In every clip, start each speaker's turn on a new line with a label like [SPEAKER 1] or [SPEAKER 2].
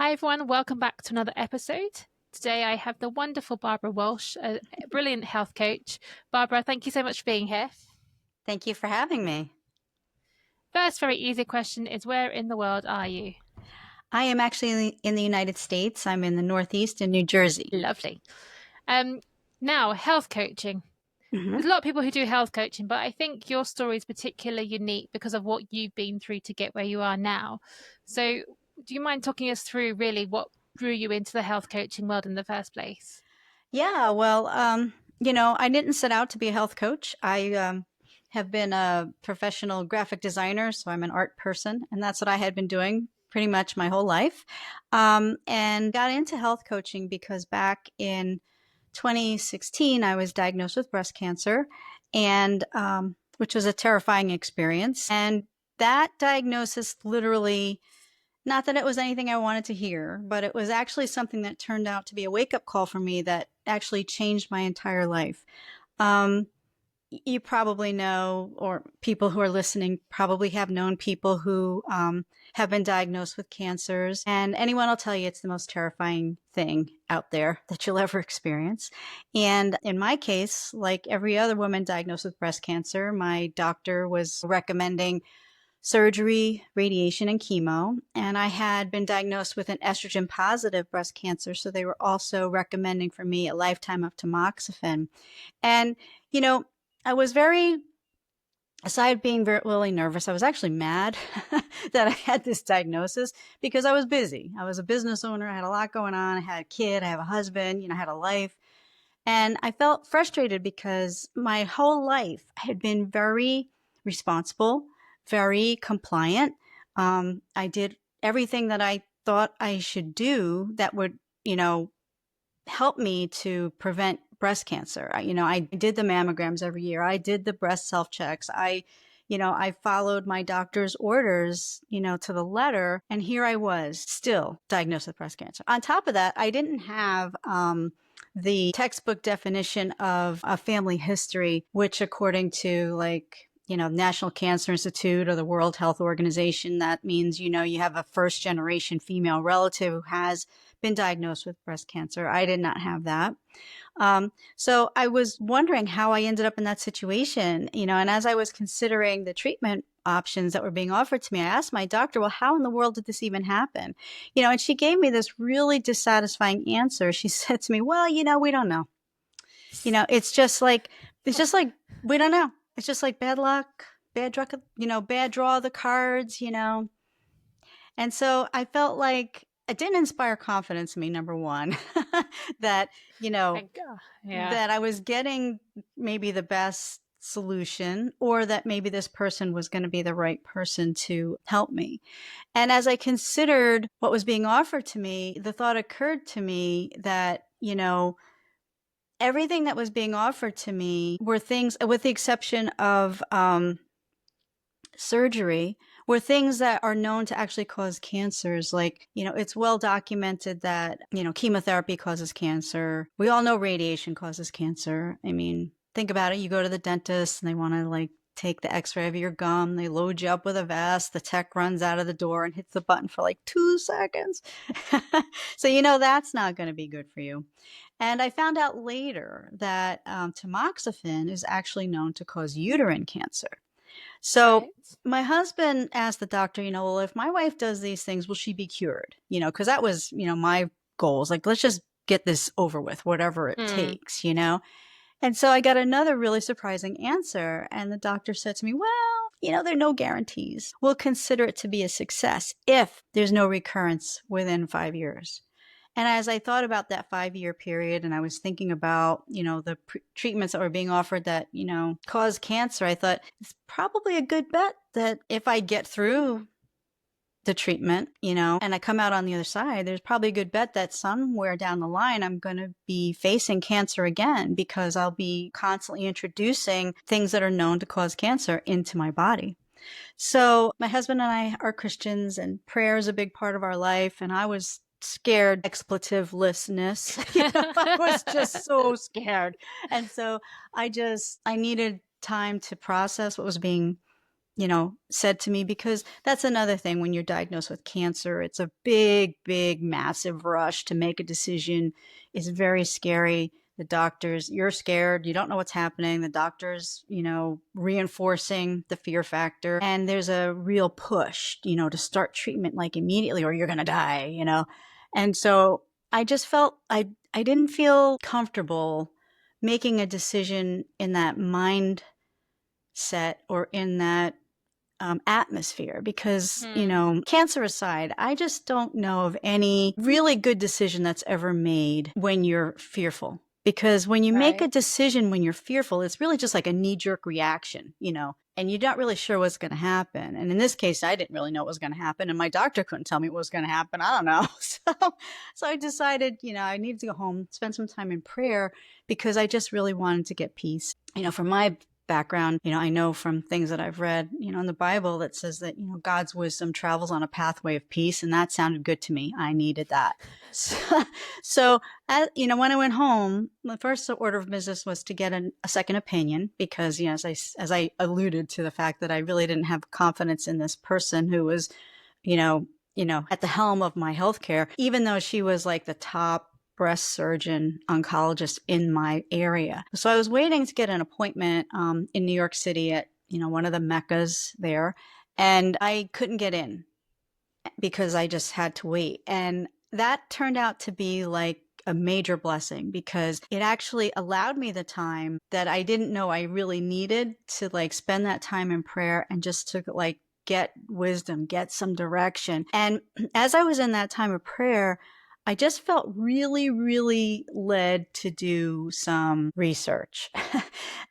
[SPEAKER 1] Hi everyone, welcome back to another episode. Today I have the wonderful Barbara Walsh, a brilliant health coach. Barbara, thank you so much for being here.
[SPEAKER 2] Thank you for having me.
[SPEAKER 1] First, very easy question is where in the world are you?
[SPEAKER 2] I am actually in the United States. I'm in the Northeast in New Jersey.
[SPEAKER 1] Lovely. Now, health coaching.
[SPEAKER 2] Mhm.
[SPEAKER 1] There's a lot of people who do health coaching, but I think your story is particularly unique because of what you've been through to get where you are now. So, do you mind talking us through really what drew you into the health coaching world in the first place?
[SPEAKER 2] Yeah, well, I didn't set out to be a health coach. I have been a professional graphic designer, so I'm an art person, and that's what I had been doing pretty much my whole life. And got into health coaching because back in 2016, I was diagnosed with breast cancer, and which was a terrifying experience. And that diagnosis literally, not that it was anything I wanted to hear, but it was actually something that turned out to be a wake up call for me that actually changed my entire life. Um, you probably know, or people who are listening probably have known people who have been diagnosed with cancers. And anyone will tell you it's the most terrifying thing out there that you'll ever experience. And in my case, like every other woman diagnosed with breast cancer, my doctor was recommending surgery, radiation, and chemo. And I had been diagnosed with an estrogen positive breast cancer. So they were also recommending for me a lifetime of tamoxifen. And, you know, I was aside being really nervous, I was actually mad that I had this diagnosis because I was busy. I was a business owner. I had a lot going on. I had a kid. I have a husband, I had a life. And I felt frustrated because my whole life I had been very responsible, very compliant. I did everything that I thought I should do that would, help me to prevent breast cancer. I did the mammograms every year. I did the breast self checks. I followed my doctor's orders, to the letter. And here I was still diagnosed with breast cancer. On top of that, I didn't have, the textbook definition of a family history, which according to National Cancer Institute or the World Health Organization, that means, you have a first generation female relative who has been diagnosed with breast cancer. I did not have that. So I was wondering how I ended up in that situation, and as I was considering the treatment options that were being offered to me, I asked my doctor, well, how in the world did this even happen? And she gave me this really dissatisfying answer. She said to me, well, we don't know. It's just like, we don't know. It's just like bad luck, bad luck, bad draw of the cards. And so I felt like it didn't inspire confidence in me, number one, that,
[SPEAKER 1] Thank God. Yeah.
[SPEAKER 2] that I was getting maybe the best solution or that maybe this person was going to be the right person to help me. And as I considered what was being offered to me, the thought occurred to me that, everything that was being offered to me were things, with the exception of surgery, were things that are known to actually cause cancers. Like, it's well documented that, chemotherapy causes cancer. We all know radiation causes cancer. I mean, think about it. You go to the dentist and they want to take the x-ray of your gum. They load you up with a vest. The tech runs out of the door and hits the button for 2 seconds. So, that's not going to be good for you. And I found out later that tamoxifen is actually known to cause uterine cancer. So
[SPEAKER 1] Right.
[SPEAKER 2] my husband asked the doctor, well, if my wife does these things, will she be cured? Because that was, my goals. Let's just get this over with, whatever it takes. And so I got another really surprising answer. And the doctor said to me, well, there are no guarantees. We'll consider it to be a success if there's no recurrence within 5 years. And as I thought about that 5-year period and I was thinking about, the treatments that were being offered that, cause cancer, I thought it's probably a good bet that if I get through the treatment, and I come out on the other side, there's probably a good bet that somewhere down the line, I'm going to be facing cancer again because I'll be constantly introducing things that are known to cause cancer into my body. So my husband and I are Christians and prayer is a big part of our life. And I was scared, expletivelessness. I was just so scared. And so I needed time to process what was being said to me, because that's another thing when you're diagnosed with cancer, it's a big, big, massive rush to make a decision. It's very scary. The doctors, you're scared. You don't know what's happening. The doctors, reinforcing the fear factor. And there's a real push, to start treatment like immediately or you're going to die. And so I just felt I didn't feel comfortable making a decision in that mindset or in that atmosphere because,
[SPEAKER 1] Hmm.
[SPEAKER 2] cancer aside, I just don't know of any really good decision that's ever made when you're fearful. Because when you make a
[SPEAKER 1] Right.
[SPEAKER 2] decision when you're fearful, it's really just like a knee jerk reaction, and you're not really sure what's going to happen. And in this case, I didn't really know what was going to happen. And my doctor couldn't tell me what was going to happen. I don't know. So I decided, I needed to go home, spend some time in prayer because I just really wanted to get peace. From my background, I know from things that I've read, in the Bible that says that, God's wisdom travels on a pathway of peace. And that sounded good to me. I needed that. So when I went home, the first order of business was to get a second opinion because, as I alluded to the fact that I really didn't have confidence in this person who was, at the helm of my healthcare, even though she was like the top breast surgeon oncologist in my area. So I was waiting to get an appointment in New York City at, one of the meccas there. And I couldn't get in because I just had to wait. And that turned out to be like a major blessing because it actually allowed me the time that I didn't know I really needed to like spend that time in prayer and just to like get wisdom, get some direction. And as I was in that time of prayer, I just felt really, really led to do some research.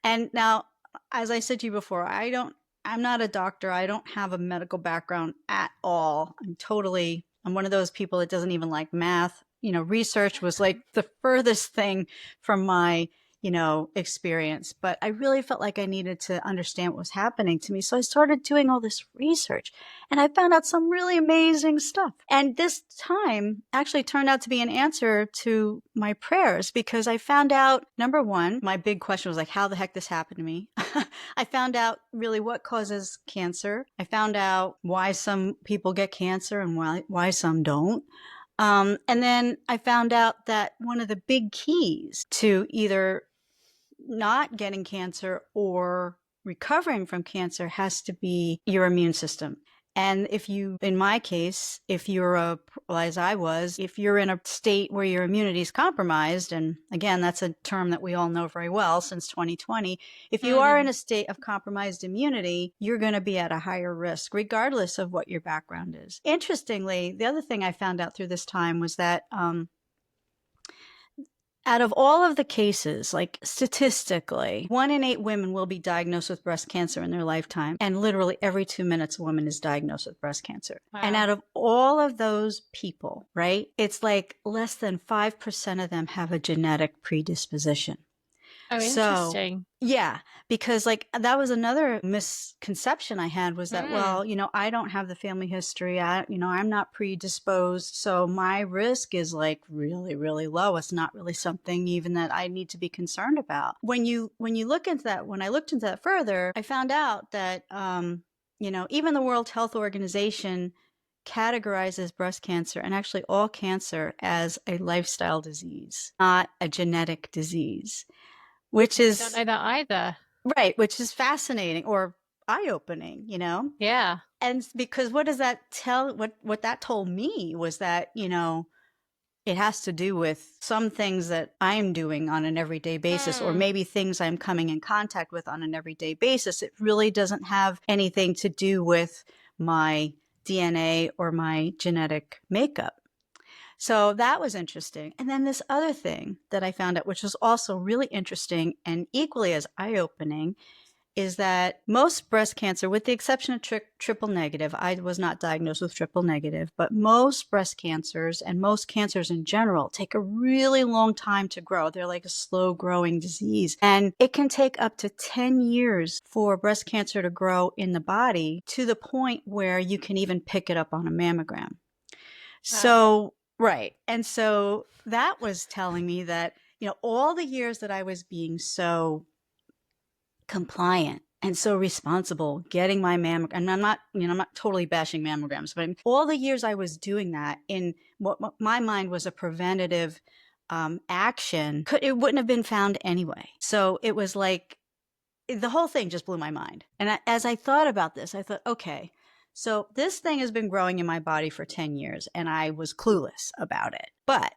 [SPEAKER 2] And now, as I said to you before, I'm not a doctor. I don't have a medical background at all. I'm one of those people that doesn't even like math. Research was like the furthest thing from my, experience. But I really felt like I needed to understand what was happening to me. So I started doing all this research and I found out some really amazing stuff. And this time actually turned out to be an answer to my prayers because I found out, number one, my big question was like, how the heck this happened to me? I found out really what causes cancer. I found out why some people get cancer and why some don't. And then I found out that one of the big keys to either not getting cancer or recovering from cancer has to be your immune system. And in my case, as I was, if you're in a state where your immunity is compromised, and again, that's a term that we all know very well since 2020, if you are in
[SPEAKER 1] Hmm.
[SPEAKER 2] a state of compromised immunity, you're going to be at a higher risk, regardless of what your background is. Interestingly, the other thing I found out through this time was that, out of all of the cases, like statistically, 1 in 8 women will be diagnosed with breast cancer in their lifetime. And literally every 2 minutes, a woman is diagnosed with breast cancer. And
[SPEAKER 1] Wow.
[SPEAKER 2] out of all of those people, right, it's like less than 5% of them have a genetic predisposition.
[SPEAKER 1] Oh,
[SPEAKER 2] So,
[SPEAKER 1] interesting.
[SPEAKER 2] yeah, because like that was another misconception I had was that,
[SPEAKER 1] Hmm.
[SPEAKER 2] well, I don't have the family history. I'm not predisposed. So my risk is like really, really low. It's not really something even that I need to be concerned about. When I looked into that further, I found out that, even the World Health Organization categorizes breast cancer and actually all cancer as a lifestyle disease, not a genetic disease, which
[SPEAKER 1] I don't
[SPEAKER 2] is
[SPEAKER 1] know that either.
[SPEAKER 2] right, which is fascinating or eye-opening.
[SPEAKER 1] Yeah.
[SPEAKER 2] And because what does that tell what that told me was that, it has to do with some things that I'm doing on an everyday basis, or
[SPEAKER 1] Hmm.
[SPEAKER 2] maybe things I'm coming in contact with on an everyday basis. It really doesn't have anything to do with my DNA or my genetic makeup. So that was interesting. And then this other thing that I found out, which was also really interesting and equally as eye opening, is that most breast cancer, with the exception of triple negative, I was not diagnosed with triple negative, but most breast cancers and most cancers in general take a really long time to grow. They're like a slow growing disease. And it can take up to 10 years for breast cancer to grow in the body to the point where you can even pick it up on a mammogram.
[SPEAKER 1] Wow.
[SPEAKER 2] So, right. And so that was telling me that, all the years that I was being so compliant and so responsible getting my mammogram. And I'm not totally bashing mammograms, but all the years I was doing that in what my mind was a preventative action, it wouldn't have been found anyway. So it was like the whole thing just blew my mind. And as I thought about this, I thought, okay, so this thing has been growing in my body for 10 years and I was clueless about it. But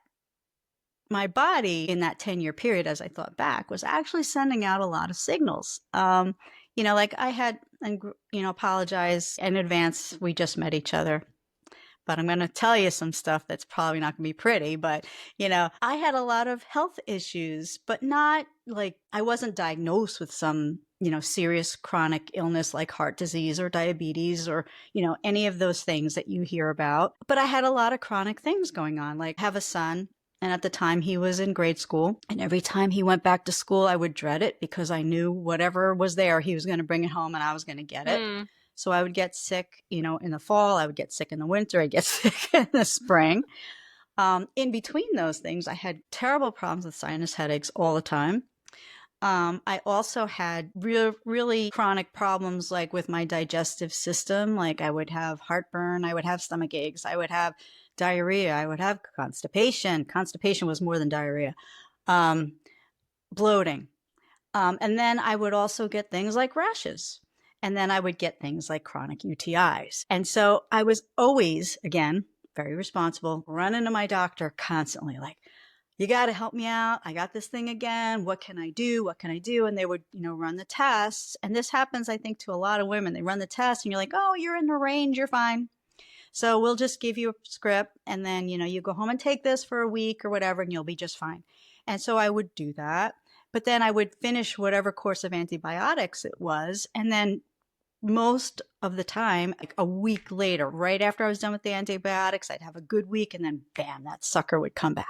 [SPEAKER 2] my body in that 10-year period, as I thought back, was actually sending out a lot of signals. Like I had, and apologize in advance. We just met each other, but I'm going to tell you some stuff that's probably not going to be pretty. But, I had a lot of health issues, but not like I wasn't diagnosed with some, serious chronic illness like heart disease or diabetes or, any of those things that you hear about. But I had a lot of chronic things going on, like I have a son. And at the time he was in grade school. And every time he went back to school, I would dread it because I knew whatever was there, he was going to bring it home and I was going to get it.
[SPEAKER 1] Mm.
[SPEAKER 2] So I would get sick, in the fall. I would get sick in the winter. I'd get sick in the spring. In between those things, I had terrible problems with sinus headaches all the time. I also had really chronic problems like with my digestive system. Like I would have heartburn, I would have stomach aches, I would have diarrhea, I would have constipation. Constipation was more than diarrhea. Bloating. And then I would also get things like rashes. And then I would get things like chronic UTIs. And so I was always, again, very responsible, running to my doctor constantly, like, you got to help me out. I got this thing again. What can I do? What can I do? And they would, run the tests. And this happens, I think, to a lot of women. They run the test and you're like, oh, you're in the range. You're fine. So we'll just give you a script. And then, you go home and take this for a week or whatever, and you'll be just fine. And so I would do that. But then I would finish whatever course of antibiotics it was. And then most of the time, like a week later, right after I was done with the antibiotics, I'd have a good week. And then bam, that sucker would come back.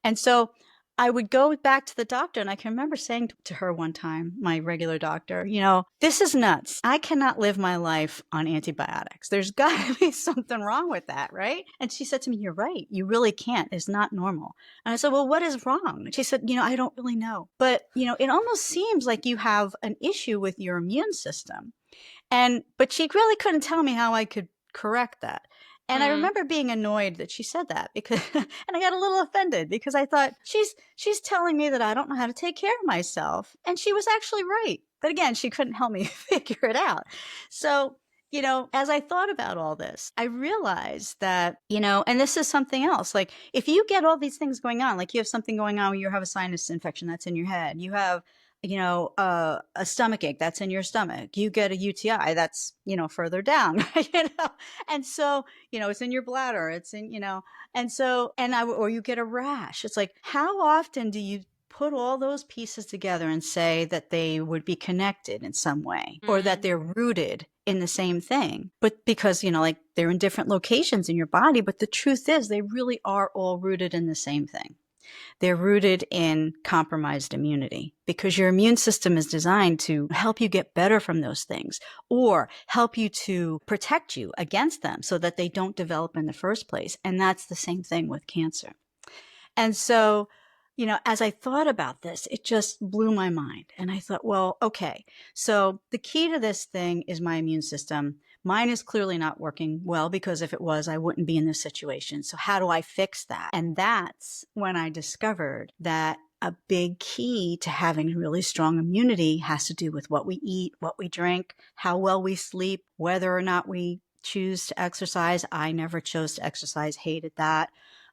[SPEAKER 2] And so I would go back to the doctor, and I can remember saying to her one time, my regular doctor, this is nuts. I cannot live my life on antibiotics. There's got to be something wrong with that, right? And she said to me, you're right. You really can't. It's not normal. And I said, well, what is wrong? She said, I don't really know. But, it almost seems like you have an issue with your immune system. But she really couldn't tell me how I could correct that. And I remember being annoyed that she said that because, and I got a little offended because I thought she's telling me that I don't know how to take care of myself. And she was actually right. But again, she couldn't help me figure it out. So, as I thought about all this, I realized that, and this is something else, like if you get all these things going on, like you have something going on where you have a sinus infection that's in your head, you have a stomach ache that's in your stomach. You get a UTI that's, further down, and so, it's in your bladder. It's in, or you get a rash. It's like, how often do you put all those pieces together and say that they would be connected in some way or that they're rooted in the same thing? But because, like they're in different locations in your body, but the truth is they really are all rooted in the same thing. They're rooted in compromised immunity because your immune system is designed to help you get better from those things or help you to protect you against them so that they don't develop in the first place. And that's the same thing with cancer. And so, as I thought about this, it just blew my mind. And I thought, well, okay, so the key to this thing is my immune system. Mine is clearly not working well because if it was, I wouldn't be in this situation. So how do I fix that? And that's when I discovered that a big key to having really strong immunity has to do with what we eat, what we drink, how well we sleep, whether or not we choose to exercise. I never chose to exercise, hated that.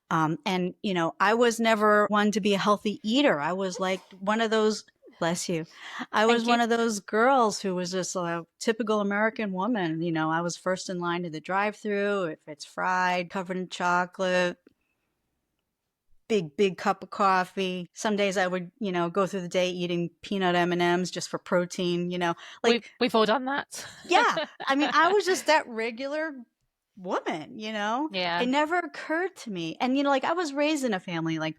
[SPEAKER 2] I was never one to be a healthy eater. I was like one of those, bless you. I was one of those girls who was just a typical American woman. I was first in line to the drive-through. If it's fried, covered in chocolate, big cup of coffee. Some days I would, go through the day eating peanut M&Ms just for protein,
[SPEAKER 1] like we've all done that.
[SPEAKER 2] Yeah. I mean, I was just that regular woman,
[SPEAKER 1] Yeah.
[SPEAKER 2] It never occurred to me. And, like I was raised in a family, like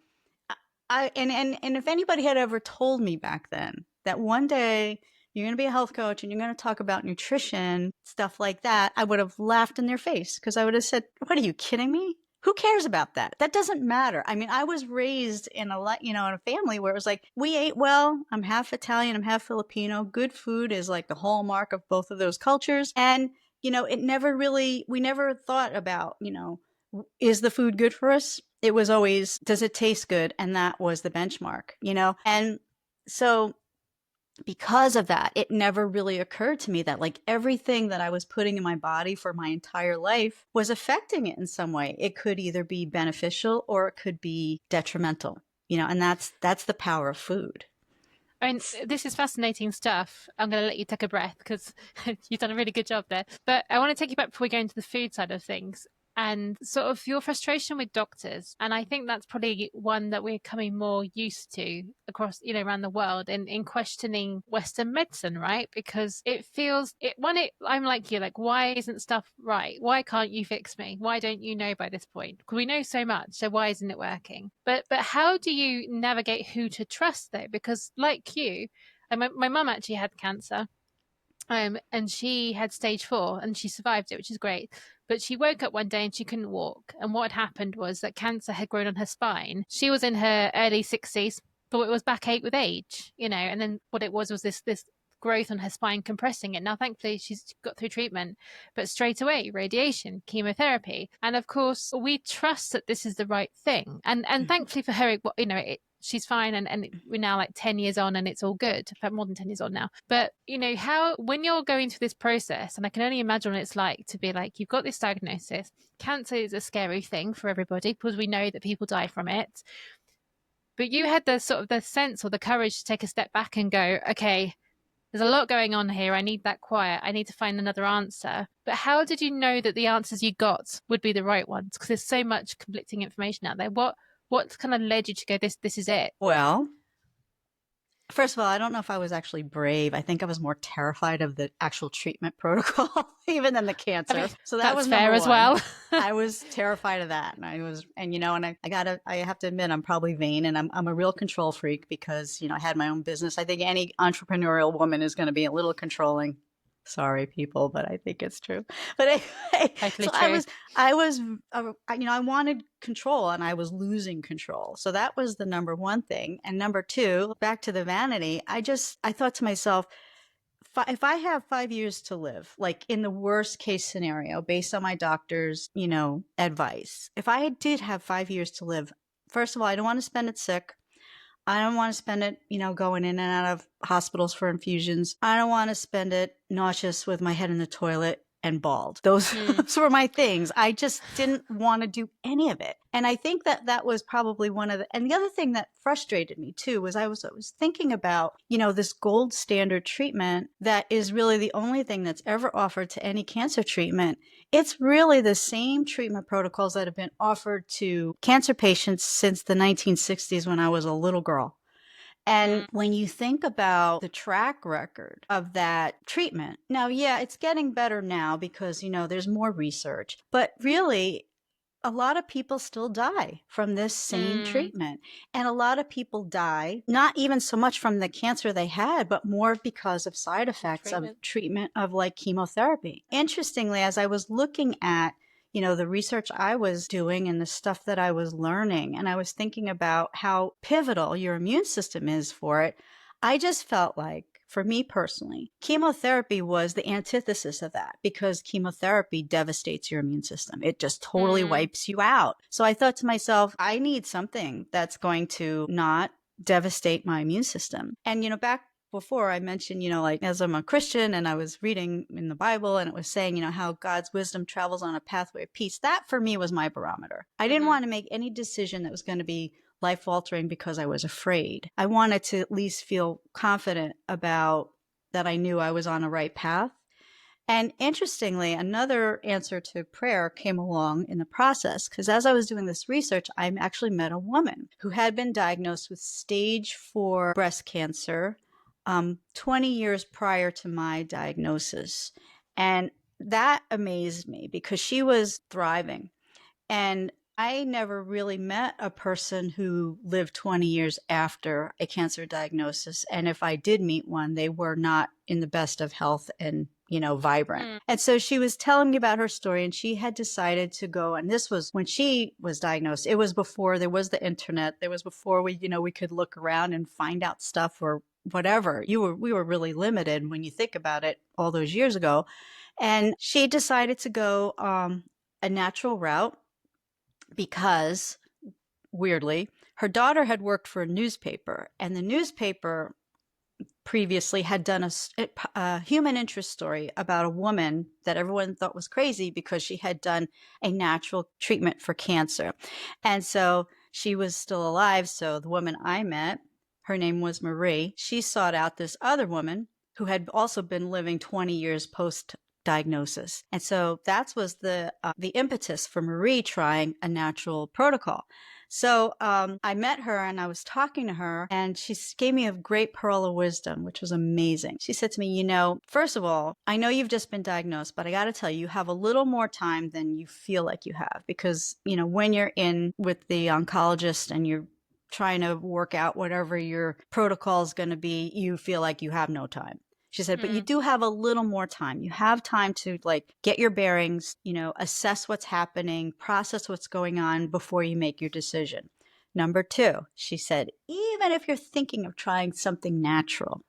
[SPEAKER 2] and if anybody had ever told me back then that one day you're going to be a health coach and you're going to talk about nutrition, stuff like that, I would have laughed in their face because I would have said, what, are you kidding me? Who cares about that? That doesn't matter. I mean, I was raised in in a family where it was like, we ate well. I'm half Italian, I'm half Filipino. Good food is like the hallmark of both of those cultures. And, it never really, we never thought about, is the food good for us? It was always, does it taste good? And that was the benchmark. And so because of that, it never really occurred to me that like everything that I was putting in my body for my entire life was affecting it in some way. It could either be beneficial or it could be detrimental, and that's the power of food.
[SPEAKER 1] I mean, this is fascinating stuff. I'm going to let you take a breath because you've done a really good job there. But I want to take you back before we go into the food side of things and sort of your frustration with doctors. And I think that's probably one that we're coming more used to across, around the world in questioning Western medicine, right? Because it feels I'm like you, like, why isn't stuff right? Why can't you fix me? Why don't you know by this point? Because we know so much. So why isn't it working? But how do you navigate who to trust though? Because like you, my mum actually had cancer. And she had stage 4 and she survived it, which is great. But she woke up one day and she couldn't walk. And what had happened was that cancer had grown on her spine. She was in her early 60s, thought it was backache with age, and then what it was this growth on her spine compressing it. Now, thankfully, she's got through treatment, but straight away, radiation, chemotherapy. And of course, we trust that this is the right thing. And thankfully for her, she's fine and we're now like 10 years on and it's all good. In fact, more than 10 years on now. But how, when you're going through this process, and I can only imagine what it's like to be like, you've got this diagnosis. Cancer is a scary thing for everybody because we know that people die from it. But you had the sort of the sense or the courage to take a step back and go, okay, there's a lot going on here. I need that quiet. I need to find another answer. But how did you know that the answers you got would be the right ones? Because there's so much conflicting information out there. What kind of led you to go, this is it?
[SPEAKER 2] Well, first of all, I don't know if I was actually brave. I think I was more terrified of the actual treatment protocol, even than the cancer.
[SPEAKER 1] I mean,
[SPEAKER 2] so that
[SPEAKER 1] that's
[SPEAKER 2] was
[SPEAKER 1] fair
[SPEAKER 2] number
[SPEAKER 1] as
[SPEAKER 2] one.
[SPEAKER 1] well.
[SPEAKER 2] I was terrified of that. I have to admit, I'm probably vain and I'm a real control freak because, I had my own business. I think any entrepreneurial woman is going to be a little controlling. Sorry, people, but I think it's true. But anyway,
[SPEAKER 1] Totally
[SPEAKER 2] so
[SPEAKER 1] true.
[SPEAKER 2] I wanted control and I was losing control. So that was the number one thing. And number two, back to the vanity, I thought to myself, if I have 5 years to live, like in the worst case scenario, based on my doctor's, advice, if I did have 5 years to live, first of all, I don't want to spend it sick. I don't want to spend it, going in and out of hospitals for infusions. I don't want to spend it nauseous with my head in the toilet and bald. Those were my things. I just didn't want to do any of it. And I think that was probably and the other thing that frustrated me too was I was thinking about, this gold standard treatment that is really the only thing that's ever offered to any cancer treatment. It's really the same treatment protocols that have been offered to cancer patients since the 1960s when I was a little girl. And when you think about the track record of that treatment, now, yeah, it's getting better now because, there's more research, but really, a lot of people still die from this same treatment. And a lot of people die, not even so much from the cancer they had, but more because of side effects of treatment of like chemotherapy. Interestingly, as I was looking at the research I was doing and the stuff that I was learning, and I was thinking about how pivotal your immune system is for it, I just felt like, for me personally, chemotherapy was the antithesis of that because chemotherapy devastates your immune system. It just totally wipes you out. So I thought to myself, I need something that's going to not devastate my immune system. And, back before I mentioned, like as I'm a Christian and I was reading in the Bible and it was saying, how God's wisdom travels on a pathway of peace. That for me was my barometer. I didn't want to make any decision that was going to be life altering because I was afraid. I wanted to at least feel confident about that I knew I was on the right path. And interestingly, another answer to prayer came along in the process because as I was doing this research, I actually met a woman who had been diagnosed with stage 4 breast cancer 20 years prior to my diagnosis. And that amazed me because she was thriving. And I never really met a person who lived 20 years after a cancer diagnosis. And if I did meet one, they were not in the best of health and, vibrant.
[SPEAKER 1] Mm.
[SPEAKER 2] And so she was telling me about her story, and she had decided to go. And this was when she was diagnosed. It was before there was the internet. There was before we could look around and find out stuff or whatever. We were really limited when you think about it all those years ago. And she decided to go a natural route because, weirdly, her daughter had worked for a newspaper, and the newspaper previously had done a human interest story about a woman that everyone thought was crazy because she had done a natural treatment for cancer. And so she was still alive. So the woman I met, her name was Marie, she sought out this other woman who had also been living 20 years post diagnosis. And so that was the impetus for Marie trying a natural protocol. So I met her and I was talking to her, and she gave me a great pearl of wisdom, which was amazing. She said to me, first of all, I know you've just been diagnosed, but I got to tell you, you have a little more time than you feel like you have, because, when you're in with the oncologist and you're trying to work out whatever your protocol is going to be, you feel like you have no time. She said, but you do have a little more time. You have time to get your bearings, assess what's happening, process what's going on before you make your decision. Number two, she said, even if you're thinking of trying something natural,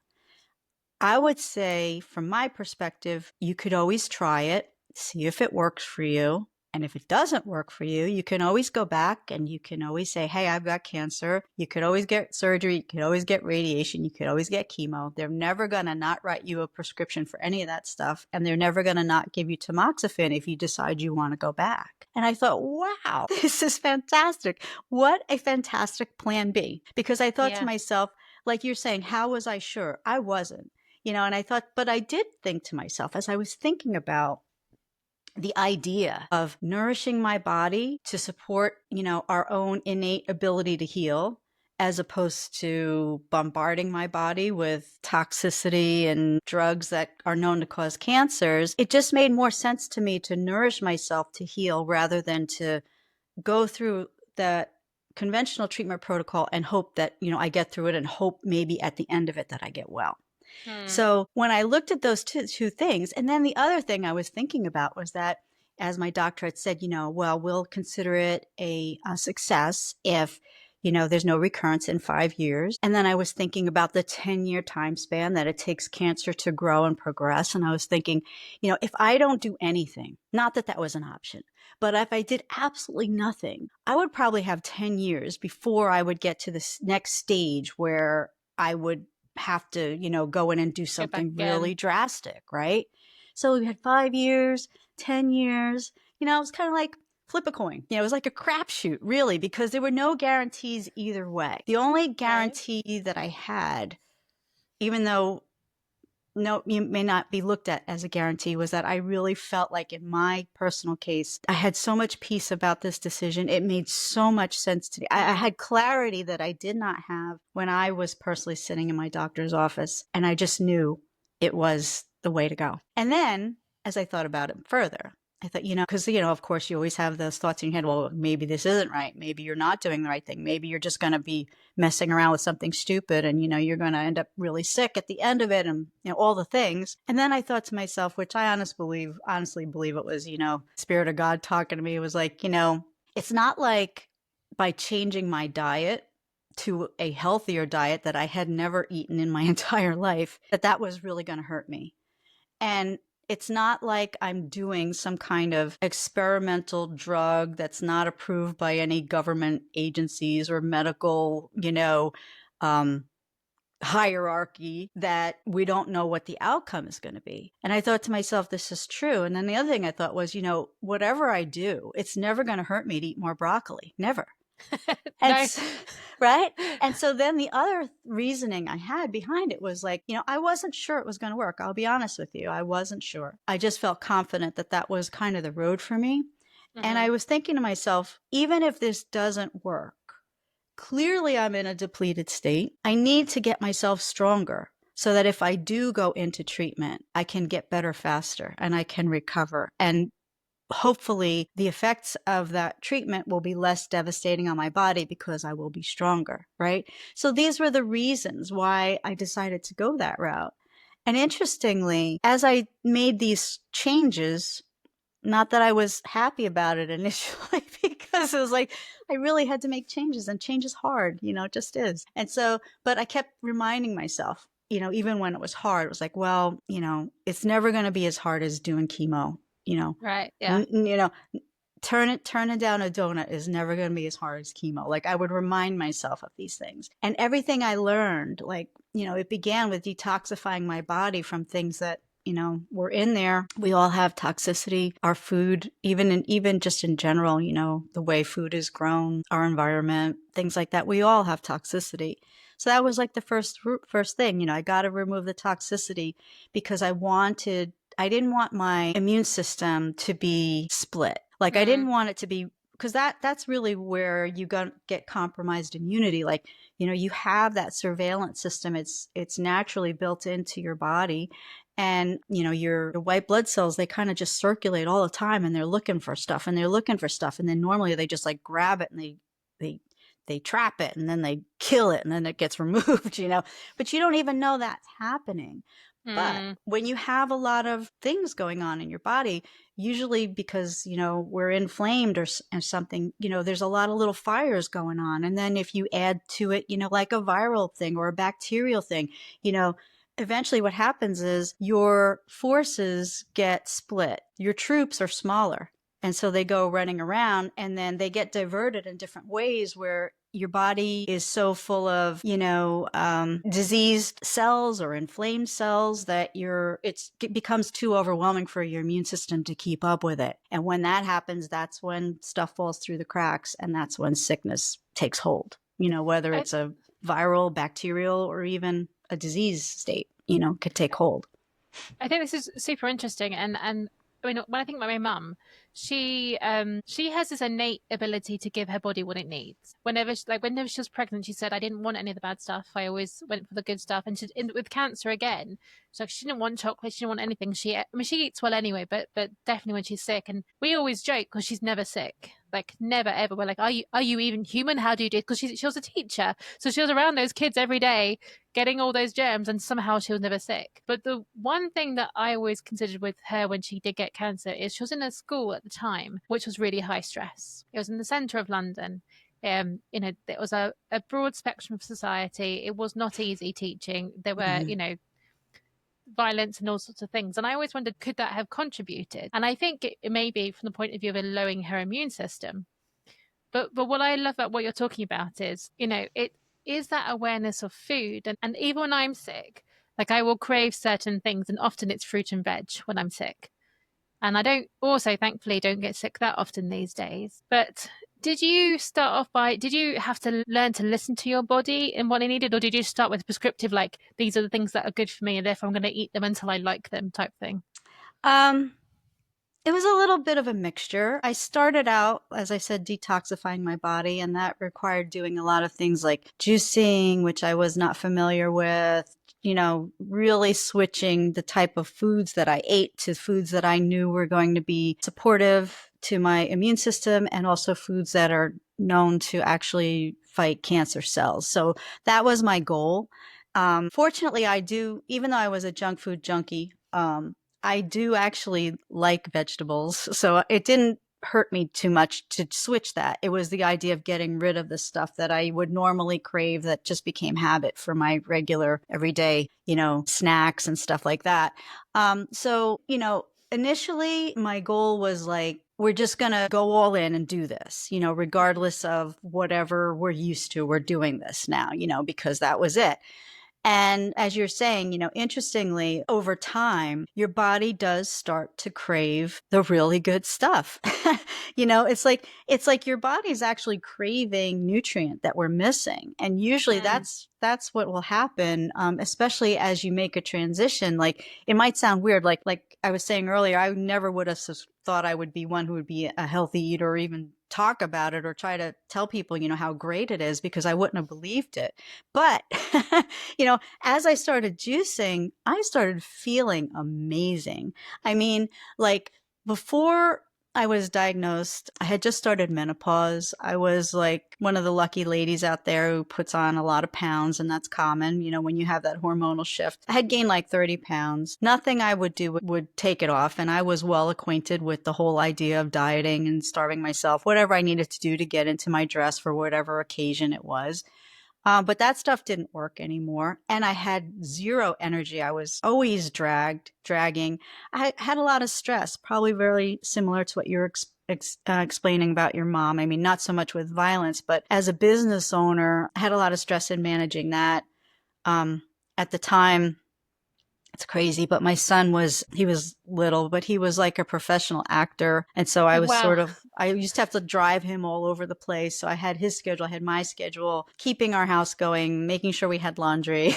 [SPEAKER 2] I would say from my perspective, you could always try it, see if it works for you. And if it doesn't work for you, you can always go back and you can always say, hey, I've got cancer. You could always get surgery. You could always get radiation. You could always get chemo. They're never going to not write you a prescription for any of that stuff. And they're never going to not give you tamoxifen if you decide you want to go back. And I thought, wow, this is fantastic. What a fantastic plan B. Because I thought to
[SPEAKER 1] Yeah.
[SPEAKER 2] myself, like you're saying, how was I sure? I wasn't. And I thought, but I did think to myself as I was thinking about the idea of nourishing my body to support, our own innate ability to heal, as opposed to bombarding my body with toxicity and drugs that are known to cause cancers. It just made more sense to me to nourish myself to heal rather than to go through that conventional treatment protocol and hope that, I get through it and hope maybe at the end of it that I get well.
[SPEAKER 1] Mm.
[SPEAKER 2] So when I looked at those two things, and then the other thing I was thinking about was that, as my doctor had said, well, we'll consider it a success if, there's no recurrence in 5 years. And then I was thinking about the 10-year time span that it takes cancer to grow and progress. And I was thinking, if I don't do anything, not that that was an option, but if I did absolutely nothing, I would probably have 10 years before I would get to this next stage where I would have to, go in and do
[SPEAKER 1] Go back
[SPEAKER 2] something
[SPEAKER 1] again.
[SPEAKER 2] really drastic, right? So we had 5 years, 10 years, it was kind of like flip a coin. It was like a crapshoot, really, because there were no guarantees either way. The only guarantee that I had, even though no, you may not be looked at as a guarantee, was that I really felt like in my personal case, I had so much peace about this decision. It made so much sense to me. I had clarity that I did not have when I was personally sitting in my doctor's office, and I just knew it was the way to go. And then, as I thought about it further, I thought, because, of course, you always have those thoughts in your head, well, maybe this isn't right. Maybe you're not doing the right thing. Maybe you're just going to be messing around with something stupid and, you're going to end up really sick at the end of it and, all the things. And then I thought to myself, which I honestly believe it was, Spirit of God talking to me. It was like, it's not like by changing my diet to a healthier diet that I had never eaten in my entire life, that was really going to hurt me. And it's not like I'm doing some kind of experimental drug that's not approved by any government agencies or medical, hierarchy that we don't know what the outcome is going to be. And I thought to myself, this is true. And then the other thing I thought was, whatever I do, it's never going to hurt me to eat more broccoli. Never. And
[SPEAKER 1] No.
[SPEAKER 2] right. And so then the other reasoning I had behind it was like, I wasn't sure it was going to work. I'll be honest with you. I wasn't sure. I just felt confident that that was kind of the road for me. And I was thinking to myself, even if this doesn't work, clearly I'm in a depleted state. I need to get myself stronger so that if I do go into treatment, I can get better faster and I can recover. And hopefully the effects of that treatment will be less devastating on my body because I will be stronger, right? So these were the reasons why I decided to go that route. And interestingly, as I made these changes, not that I was happy about it initially, because it was like I really had to make changes, and change is hard, it just is. And so, but I kept reminding myself, even when it was hard, it was like, well, it's never going to be as hard as doing chemo, you know,
[SPEAKER 1] Right. Yeah.
[SPEAKER 2] n- you know, turning down a donut is never going to be as hard as chemo. Like, I would remind myself of these things, and everything I learned, like, it began with detoxifying my body from things that were in there. We all have toxicity. Our food, even just in general, the way food is grown, our environment, things like that, we all have toxicity. So that was like the first thing. I got to remove the toxicity, because I didn't want my immune system to be split. Like, I
[SPEAKER 1] Mm.
[SPEAKER 2] didn't want it to be, because that's really where you get compromised immunity. Like, you have that surveillance system. It's naturally built into your body. And, your white blood cells, they kind of just circulate all the time, and they're looking for stuff, and they're looking for stuff. And then normally they just like grab it, and they, they trap it, and then they kill it, and then it gets removed. But you don't even know that's happening. But
[SPEAKER 1] Mm.
[SPEAKER 2] when you have a lot of things going on in your body, usually because, we're inflamed, or something, there's a lot of little fires going on. And then if you add to it, like a viral thing or a bacterial thing, you know, eventually what happens is your forces get split. Your troops are smaller. And so they go running around, and then they get diverted in different ways, where your body is so full of, diseased cells or inflamed cells that it becomes too overwhelming for your immune system to keep up with it. And when that happens, that's when stuff falls through the cracks, and that's when sickness takes hold, whether
[SPEAKER 1] I,
[SPEAKER 2] it's a viral, bacterial, or even a disease state, could take hold.
[SPEAKER 1] I think this is super interesting, and I mean, when I think about my mum, she has this innate ability to give her body what it needs. Whenever she was pregnant, she said, "I didn't want any of the bad stuff. I always went for the good stuff." And with cancer again, so she didn't want chocolate. She didn't want anything. I mean, she eats well anyway, but definitely when she's sick. And we always joke because she's never sick. Like, never ever. We're like, "Are you even human? How do you do?" Because she was a teacher, so she was around those kids every day, getting all those germs, and somehow she was never sick. But the one thing that I always considered with her when she did get cancer is she was in a school at the time which was really high stress. It was in the centre of London. It was a broad spectrum of society. It was not easy teaching. There were,
[SPEAKER 2] Mm-hmm.
[SPEAKER 1] violence and all sorts of things. And I always wondered, could that have contributed? And I think it may be from the point of view of lowering her immune system. But what I love about what you're talking about is, it is that awareness of food. And even when I'm sick, like, I will crave certain things, and often it's fruit and veg when I'm sick. And I don't also, thankfully, don't get sick that often these days. But did you have to learn to listen to your body and what it needed? Or did you start with prescriptive, like, these are the things that are good for me, and therefore I'm going to eat them until I like them type thing?
[SPEAKER 2] Um, It was a little bit of a mixture. I started out, as I said, detoxifying my body, and that required doing a lot of things like juicing, which I was not familiar with, really switching the type of foods that I ate to foods that I knew were going to be supportive to my immune system, and also foods that are known to actually fight cancer cells. So that was my goal. Fortunately, even though I was a junk food junkie, I do actually like vegetables, so it didn't hurt me too much to switch that. It was the idea of getting rid of the stuff that I would normally crave that just became habit for my regular everyday, snacks and stuff like that. So, initially my goal was like, we're just going to go all in and do this, regardless of whatever we're used to, we're doing this now, because that was it. And as you're saying, interestingly, over time, your body does start to crave the really good stuff. It's like your body's actually craving nutrient that we're missing. And usually
[SPEAKER 1] Mm.
[SPEAKER 2] that's what will happen, especially as you make a transition. Like, it might sound weird, like I was saying earlier, I never would have thought I would be one who would be a healthy eater, or even talk about it, or try to tell people, how great it is, because I wouldn't have believed it. But as I started juicing, I started feeling amazing. I mean, like, before I was diagnosed. I had just started menopause. I was like one of the lucky ladies out there who puts on a lot of pounds, and that's common, when you have that hormonal shift. I had gained like 30 pounds. Nothing I would do would take it off. And I was well acquainted with the whole idea of dieting and starving myself, whatever I needed to do to get into my dress for whatever occasion it was. But that stuff didn't work anymore. And I had zero energy. I was always dragging. I had a lot of stress, probably very similar to what you're explaining about your mom. I mean, not so much with violence, but as a business owner, I had a lot of stress in managing that. At the time, it's crazy, but my son he was little, but he was like a professional actor. And so I was
[SPEAKER 1] Wow.
[SPEAKER 2] I used to have to drive him all over the place. So I had his schedule, I had my schedule, keeping our house going, making sure we had laundry,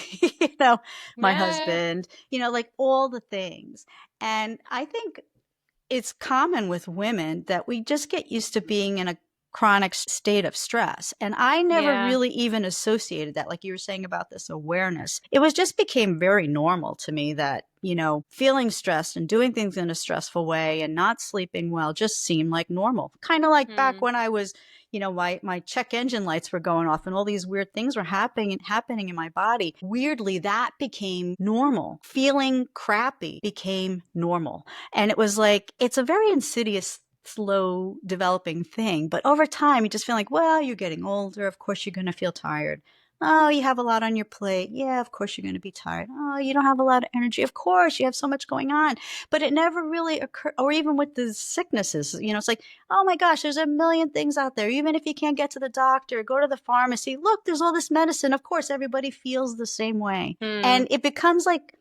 [SPEAKER 2] my
[SPEAKER 1] Yeah.
[SPEAKER 2] husband, like all the things. And I think it's common with women that we just get used to being in a chronic state of stress. And I never
[SPEAKER 1] Yeah.
[SPEAKER 2] really even associated that, like you were saying about this awareness. It was just became very normal to me that, feeling stressed and doing things in a stressful way and not sleeping well just seemed like normal. Kind of like back
[SPEAKER 1] Mm.
[SPEAKER 2] when I was, my check engine lights were going off and all these weird things were happening in my body. Weirdly, that became normal. Feeling crappy became normal. And it was like, it's a very insidious, slow developing thing. But over time, you just feel like, well, you're getting older. Of course, you're going to feel tired. Oh, you have a lot on your plate. Yeah, of course you're going to be tired. Oh, you don't have a lot of energy. Of course, you have so much going on. But it never really occurred, or even with the sicknesses, it's like, oh my gosh, there's a million things out there. Even if you can't get to the doctor, go to the pharmacy. Look, there's all this medicine. Of course, everybody feels the same way. And
[SPEAKER 1] Mm.
[SPEAKER 2] it becomes like,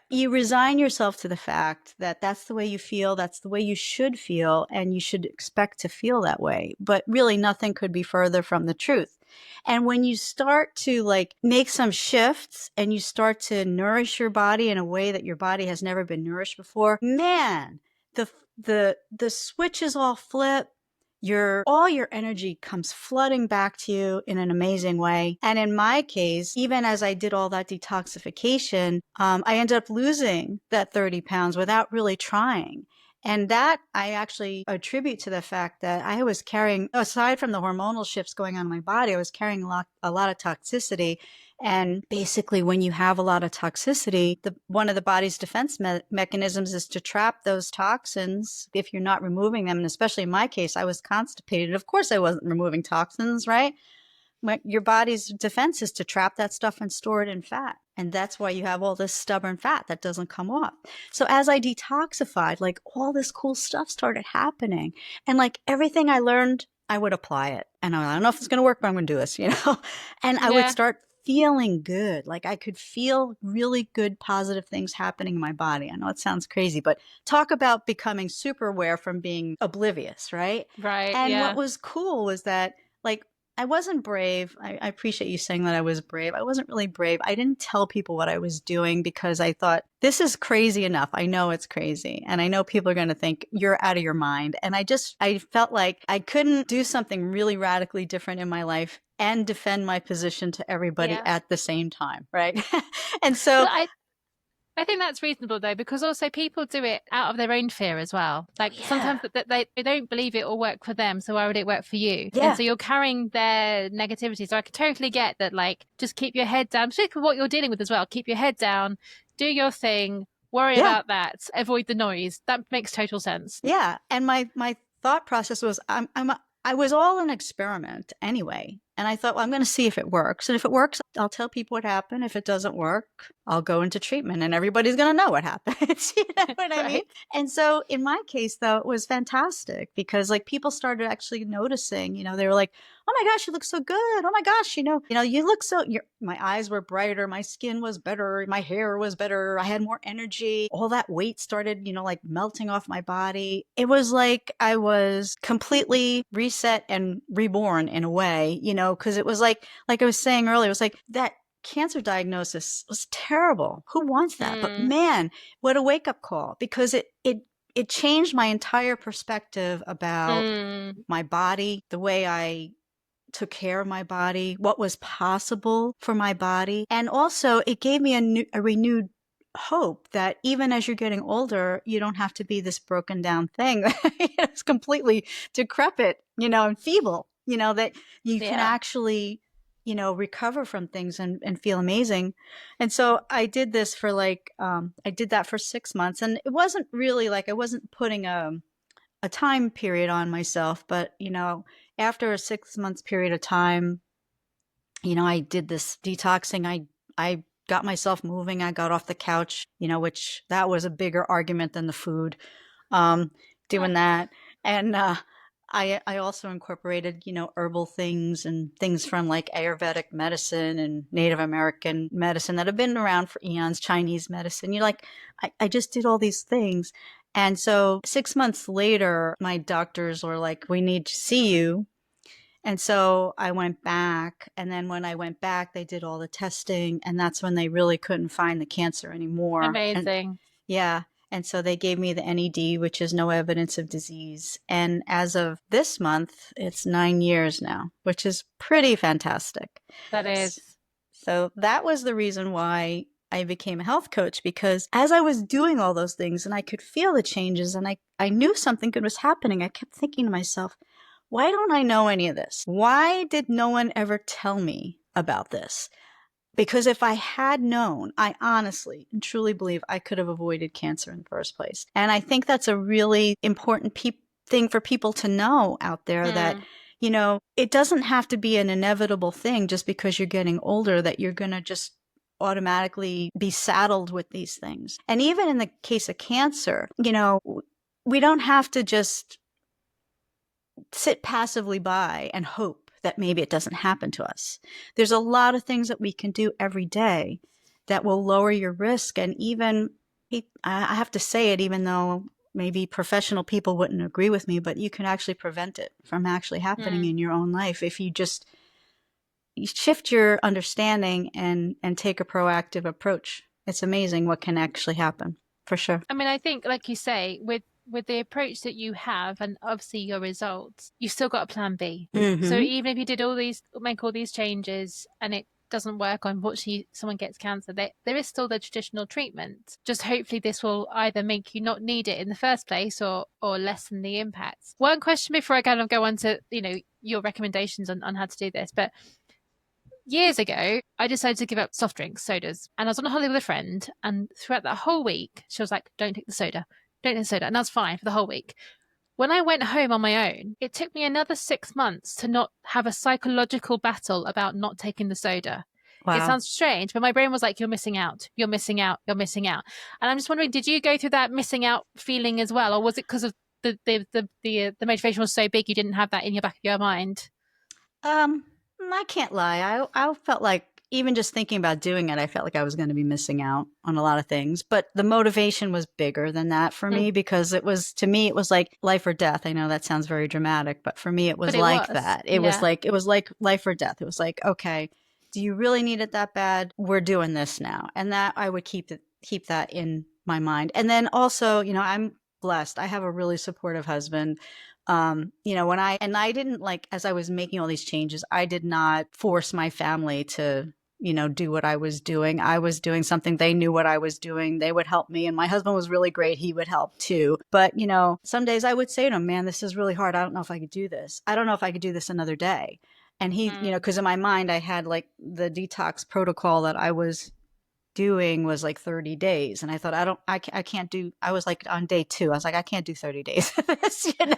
[SPEAKER 2] you resign yourself to the fact that that's the way you feel, that's the way you should feel, and you should expect to feel that way. But really, nothing could be further from the truth. And when you start to like make some shifts and you start to nourish your body in a way that your body has never been nourished before, man, the switches all flip. All your energy comes flooding back to you in an amazing way. And in my case, even as I did all that detoxification, I ended up losing that 30 pounds without really trying. And that I actually attribute to the fact that I was carrying, aside from the hormonal shifts going on in my body, I was carrying a lot of toxicity. And basically, when you have a lot of toxicity, one of the body's defense mechanisms is to trap those toxins if you're not removing them. And especially in my case, I was constipated. Of course, I wasn't removing toxins, right? Your body's defense is to trap that stuff and store it in fat. And that's why you have all this stubborn fat that doesn't come off. So as I detoxified, like all this cool stuff started happening. And like everything I learned, I would apply it. And I don't know if it's going to work, but I'm going to do this, And I would
[SPEAKER 1] Yeah.
[SPEAKER 2] start feeling good. Like I could feel really good, positive things happening in my body. I know it sounds crazy, but talk about becoming super aware from being oblivious, right?
[SPEAKER 1] Right.
[SPEAKER 2] And what
[SPEAKER 1] Yeah.
[SPEAKER 2] was cool was that, like, I wasn't brave. I appreciate you saying that I was brave. I wasn't really brave. I didn't tell people what I was doing because I thought, this is crazy enough. I know it's crazy. And I know people are going to think you're out of your mind. And I felt like I couldn't do something really radically different in my life and defend my position to everybody
[SPEAKER 1] Yeah.
[SPEAKER 2] at the same time. Right. And so,
[SPEAKER 1] But I think that's reasonable though, because also people do it out of their own fear as well. Like
[SPEAKER 2] yeah.
[SPEAKER 1] sometimes they don't believe it will work for them, so why would it work for you? And
[SPEAKER 2] Yeah.
[SPEAKER 1] so you're carrying their negativity. So I can totally get that. Like, just keep your head down, particularly what you're dealing with as well. Keep your head down, do your thing, worry
[SPEAKER 2] Yeah.
[SPEAKER 1] about that, avoid the noise. That makes total sense.
[SPEAKER 2] Yeah, and my thought process was I was all an experiment anyway. And I thought, well, I'm going to see if it works. And if it works, I'll tell people what happened. If it doesn't work, I'll go into treatment and everybody's going to know what happens. You know what I mean?
[SPEAKER 1] Right.
[SPEAKER 2] And so in my case, though, it was fantastic because like people started actually noticing, they were like, oh my gosh, you look so good. Oh my gosh, you look my eyes were brighter. My skin was better. My hair was better. I had more energy. All that weight started, like melting off my body. It was like I was completely reset and reborn in a way, because it was like I was saying earlier, it was like that cancer diagnosis was terrible. Who wants that? But
[SPEAKER 1] Mm,
[SPEAKER 2] man, what a wake up call because it changed my entire perspective about
[SPEAKER 1] mm,
[SPEAKER 2] my body, the way I took care of my body, what was possible for my body. And also it gave me a renewed hope that even as you're getting older, you don't have to be this broken down thing that's completely decrepit, and feeble, that you can
[SPEAKER 1] Yeah.
[SPEAKER 2] actually, recover from things and feel amazing. And so I did this for I did that for 6 months. And it wasn't really like I wasn't putting a time period on myself, but, after a 6 months period of time, I did this detoxing. I got myself moving. I got off the couch, which that was a bigger argument than the food. Um, doing that. And I also incorporated, herbal things and things from like Ayurvedic medicine and Native American medicine that have been around for eons, Chinese medicine. I just did all these things. And so 6 months later, my doctors were like, we need to see you. And so I went back. And then when I went back, they did all the testing. And that's when they really couldn't find the cancer anymore. And
[SPEAKER 1] Amazing.
[SPEAKER 2] yeah. And so they gave me the NED, which is no evidence of disease. And as of this month, it's 9 years now, which is pretty fantastic.
[SPEAKER 1] That is.
[SPEAKER 2] So that was the reason why I became a health coach, because as I was doing all those things and I could feel the changes and I knew something good was happening, I kept thinking to myself, why don't I know any of this? Why did no one ever tell me about this? Because if I had known, I honestly and truly believe I could have avoided cancer in the first place. And I think that's a really important thing for people to know out there, that,
[SPEAKER 1] Mm.
[SPEAKER 2] it doesn't have to be an inevitable thing just because you're getting older that you're going to just automatically be saddled with these things. And even in the case of cancer, we don't have to just sit passively by and hope that maybe it doesn't happen to us. There's a lot of things that we can do every day that will lower your risk. And even, I have to say it, even though maybe professional people wouldn't agree with me, but you can actually prevent it from actually happening
[SPEAKER 1] Mm.
[SPEAKER 2] in your own life if you shift your understanding and take a proactive approach. It's amazing what can actually happen, for sure.
[SPEAKER 1] I mean, I think, like you say, with the approach that you have and obviously your results, you've still got a plan B. So
[SPEAKER 2] Mm-hmm.
[SPEAKER 1] even if you did make all these changes and it doesn't work, unfortunately, someone gets cancer, there is still the traditional treatment. Just hopefully this will either make you not need it in the first place or lessen the impacts. One question before I kind of go on to, your recommendations on how to do this, but years ago, I decided to give up soft drinks, sodas, and I was on a holiday with a friend. And throughout that whole week, she was like, "Don't take the soda, don't take the soda," and that's fine for the whole week. When I went home on my own, it took me another 6 months to not have a psychological battle about not taking the soda. It
[SPEAKER 2] Wow.
[SPEAKER 1] sounds strange, but my brain was like, "You're missing out. You're missing out. You're missing out." And I'm just wondering, did you go through that missing out feeling as well, or was it because of the motivation was so big you didn't have that in your back of your mind?
[SPEAKER 2] Um, I can't lie. I felt like even just thinking about doing it, I felt like I was going to be missing out on a lot of things. But the motivation was bigger than that for
[SPEAKER 1] Mm.
[SPEAKER 2] me, because to me, it was like life or death. I know that sounds very dramatic, but for me, it
[SPEAKER 1] But
[SPEAKER 2] was
[SPEAKER 1] it
[SPEAKER 2] like
[SPEAKER 1] was,
[SPEAKER 2] that.
[SPEAKER 1] yeah.
[SPEAKER 2] It was like life or death. It was like, okay, do you really need it that bad? We're doing this now. And that I would keep that in my mind. And then also, I'm blessed. I have a really supportive husband. I didn't, like, as I was making all these changes, I did not force my family to, do what I was doing. I was doing something. They knew what I was doing. They would help me. And my husband was really great. He would help too. But, some days I would say to him, man, this is really hard. I don't know if I could do this. I don't know if I could do this another day. And he,
[SPEAKER 1] Mm.
[SPEAKER 2] because in my mind, I had like the detox protocol that I was doing was like 30 days. And I thought, I can't do, I was like on day 2. I was like, I can't do 30 days of this, And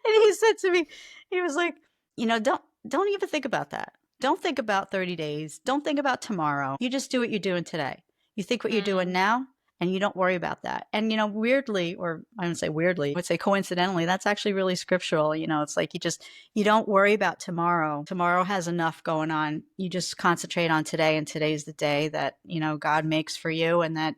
[SPEAKER 2] he said to me, he was like, don't even think about that. Don't think about 30 days. Don't think about tomorrow. You just do what you're doing today. You think what you're doing
[SPEAKER 1] Mm.
[SPEAKER 2] now, and you don't worry about that. And, weirdly, or I wouldn't say weirdly, I would say coincidentally, that's actually really scriptural. It's like you don't worry about tomorrow. Tomorrow has enough going on. You just concentrate on today, and today's the day that, God makes for you, and that,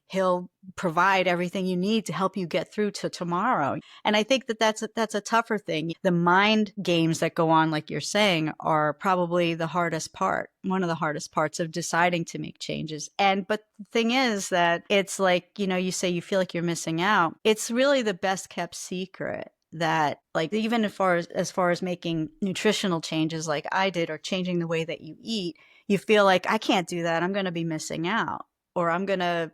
[SPEAKER 2] he'll provide everything you need to help you get through to tomorrow. And I think that that's a tougher thing. The mind games that go on, like you're saying, are probably the hardest part, one of the hardest parts of deciding to make changes. But the thing is that it's like, you say you feel like you're missing out. It's really the best kept secret that, like, even as far as making nutritional changes like I did, or changing the way that you eat, you feel like, I can't do that. I'm going to be missing out. or I'm going to,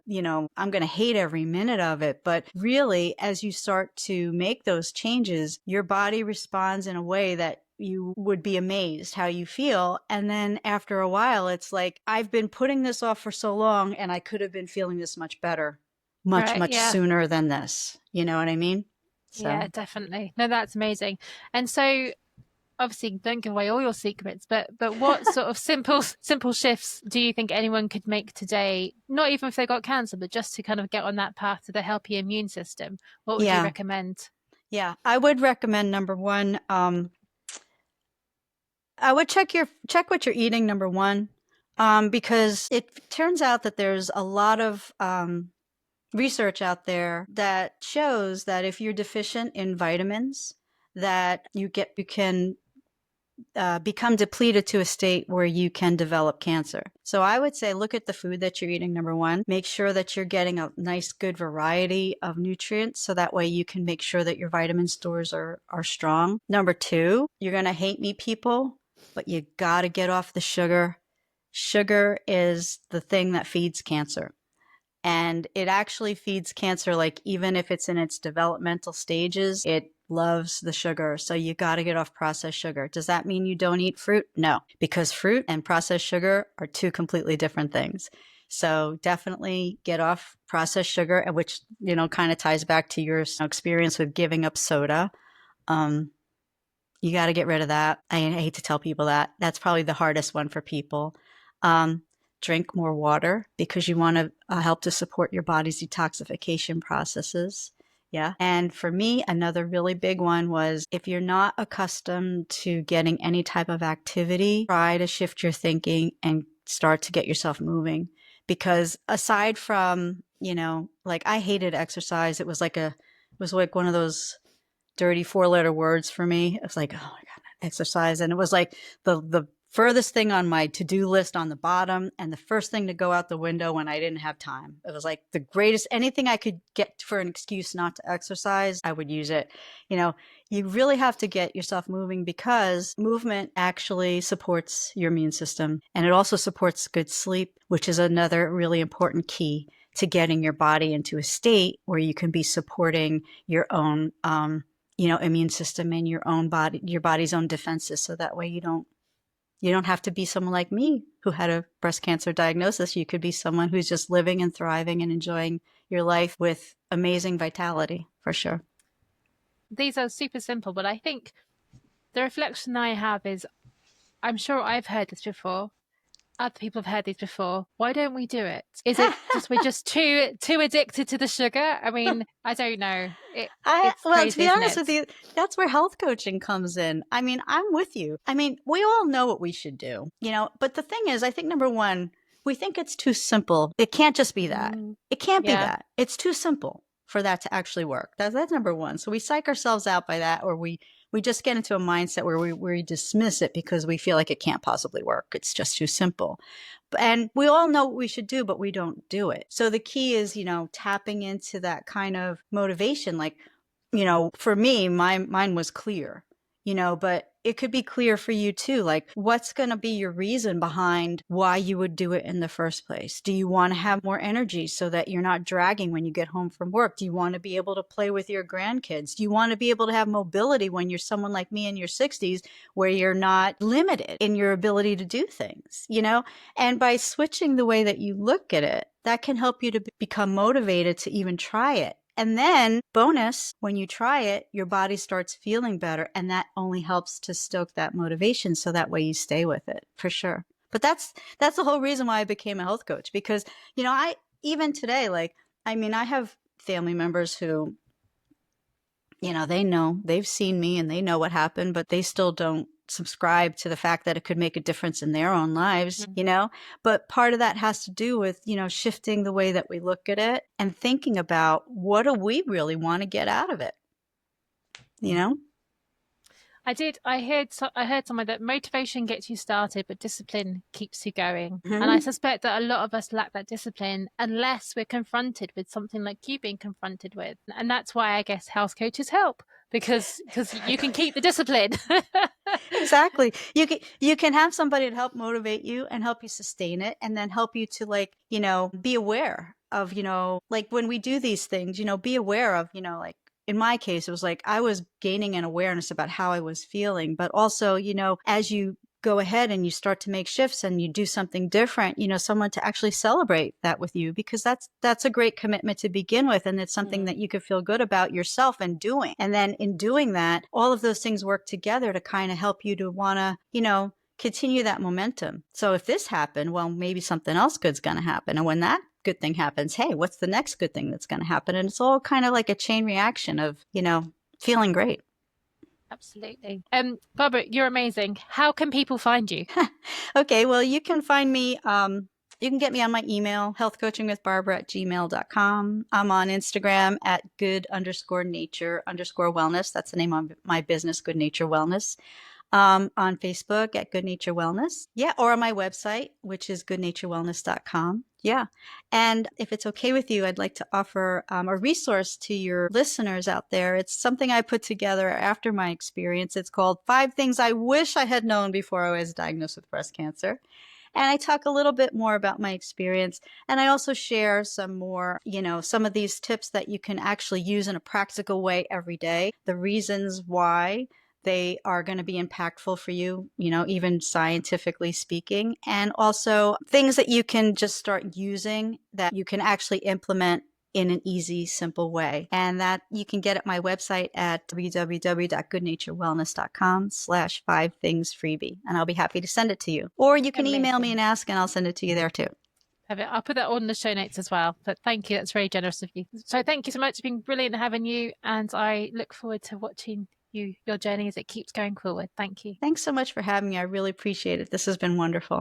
[SPEAKER 2] I'm going to hate every minute of it. But really, as you start to make those changes, your body responds in a way that you would be amazed how you feel. And then after a while, it's like, I've been putting this off for so long and I could have been feeling this much better, much,
[SPEAKER 1] Right.
[SPEAKER 2] much
[SPEAKER 1] Yeah.
[SPEAKER 2] sooner than this. You know what I mean?
[SPEAKER 1] Yeah,
[SPEAKER 2] So,
[SPEAKER 1] definitely. No, that's amazing. And so obviously don't give away all your secrets, but what sort of simple shifts do you think anyone could make today? Not even if they got cancer, but just to kind of get on that path to the healthy immune system. What would you
[SPEAKER 2] yeah.
[SPEAKER 1] recommend?
[SPEAKER 2] Yeah. I would recommend number one, I would check what you're eating, number one, because it turns out that there's a lot of research out there that shows that if you're deficient in vitamins, that you can become depleted to a state where you can develop cancer. So I would say look at the food that you're eating, number one. Make sure that you're getting a nice, good variety of nutrients so that way you can make sure that your vitamin stores are strong. Number two, you're going to hate me, people, but you got to get off the sugar. Sugar is the thing that feeds cancer. And it actually feeds cancer, like even if it's in its developmental stages, it loves the sugar. So you got to get off processed sugar. Does that mean you don't eat fruit? No, because fruit and processed sugar are two completely different things. So definitely get off processed sugar, which, kind of ties back to your experience with giving up soda. Um, you got to get rid of that. I hate to tell people that. That's probably the hardest one for people. Um, Drink more water because you want to help to support your body's detoxification processes. Yeah. And for me, another really big one was if you're not accustomed to getting any type of activity, try to shift your thinking and start to get yourself moving. Because aside from, like I hated exercise, it was like one of those dirty 4-letter words for me. It was like, oh my God, exercise. And it was like the furthest thing on my to-do list on the bottom and the first thing to go out the window when I didn't have time. It was like the greatest, anything I could get for an excuse not to exercise, I would use it. You really have to get yourself moving because movement actually supports your immune system and it also supports good sleep, which is another really important key to getting your body into a state where you can be supporting your own immune system and your body's own defenses. So that way you don't have to be someone like me who had a breast cancer diagnosis. You could be someone who's just living and thriving and enjoying your life with amazing vitality, for sure.
[SPEAKER 1] These are super simple, but I think the reflection I have is I'm sure I've heard this before. Other people have heard these before. Why don't we do it? Is it just we're just too addicted to the sugar? I mean, I don't know. It's
[SPEAKER 2] Well, to
[SPEAKER 1] crazy,
[SPEAKER 2] be
[SPEAKER 1] isn't
[SPEAKER 2] honest with
[SPEAKER 1] it?
[SPEAKER 2] you, that's where health coaching comes in. I mean, I'm with you. I mean, we all know what we should do, but the thing is, I think number one, we think it's too simple. It can't just be that.
[SPEAKER 1] Mm,
[SPEAKER 2] It can't be
[SPEAKER 1] yeah.
[SPEAKER 2] that. It's too simple for that to actually work. That's number one. So we psych ourselves out by that, or we just get into a mindset where we dismiss it because we feel like it can't possibly work. It's just too simple. And we all know what we should do, but we don't do it. So the key is, tapping into that kind of motivation. Like, for me, mine was clear, but it could be clear for you too. Like, what's going to be your reason behind why you would do it in the first place? Do you want to have more energy so that you're not dragging when you get home from work? Do you want to be able to play with your grandkids? Do you want to be able to have mobility when you're someone like me in your 60s where you're not limited in your ability to do things, And by switching the way that you look at it, that can help you to become motivated to even try it. And then bonus, when you try it, your body starts feeling better. And that only helps to stoke that motivation. So that way you stay with it for sure. But that's the whole reason why I became a health coach, because, I even today, like, I mean, I have family members who, they've seen me and they know what happened, but they still don't subscribe to the fact that it could make a difference in their own lives, But part of that has to do with, shifting the way that we look at it and thinking about what do we really want to get out of it, you know?
[SPEAKER 1] I did. I heard somewhere that motivation gets you started, but discipline keeps you going. And I
[SPEAKER 2] Mhm.
[SPEAKER 1] suspect that a lot of us lack that discipline unless we're confronted with something like you being confronted with. And that's why I guess health coaches help because you can keep the discipline.
[SPEAKER 2] Exactly. You can have somebody to help motivate you and help you sustain it, and then help you to, like, be aware of, like, when we do these things, be aware of, like, in my case, it was like I was gaining an awareness about how I was feeling, but also, as you go ahead and you start to make shifts and you do something different, someone to actually celebrate that with you, because that's a great commitment to begin with. And it's something that you could feel good about yourself and doing. And then in doing that, all of those things work together to kind of help you to want to, continue that momentum. So if this happened, well, maybe something else good's going to happen. And when that good thing happens, hey, what's the next good thing that's going to happen? And it's all kind of like a chain reaction of, feeling great.
[SPEAKER 1] Absolutely. Barbara, you're amazing. How can people find you?
[SPEAKER 2] Okay, well, you can find me. You can get me on my email, healthcoachingwithbarbara@gmail.com. I'm on Instagram at good_nature_wellness. That's the name of my business, Good Nature Wellness. On Facebook at Good Nature Wellness. Yeah, or on my website, which is goodnaturewellness.com. Yeah. And if it's okay with you, I'd like to offer a resource to your listeners out there. It's something I put together after my experience. It's called 5 Things I Wish I Had Known Before I Was Diagnosed with Breast Cancer. And I talk a little bit more about my experience. And I also share some more, some of these tips that you can actually use in a practical way every day. The reasons why they are going to be impactful for you, even scientifically speaking. And also things that you can just start using that you can actually implement in an easy, simple way. And that you can get at my website at www.goodnaturewellness.com/5thingsfreebie. And I'll be happy to send it to you. Or you can email me
[SPEAKER 1] Amazing.
[SPEAKER 2] and ask, and I'll send it to you there too.
[SPEAKER 1] I'll put that on the show notes as well. But thank you. That's very generous of you. So thank you so much. It's been brilliant having you. And I look forward to watching your journey as it keeps going forward. Thank you.
[SPEAKER 2] Thanks so much for having me. I really appreciate it. This has been wonderful.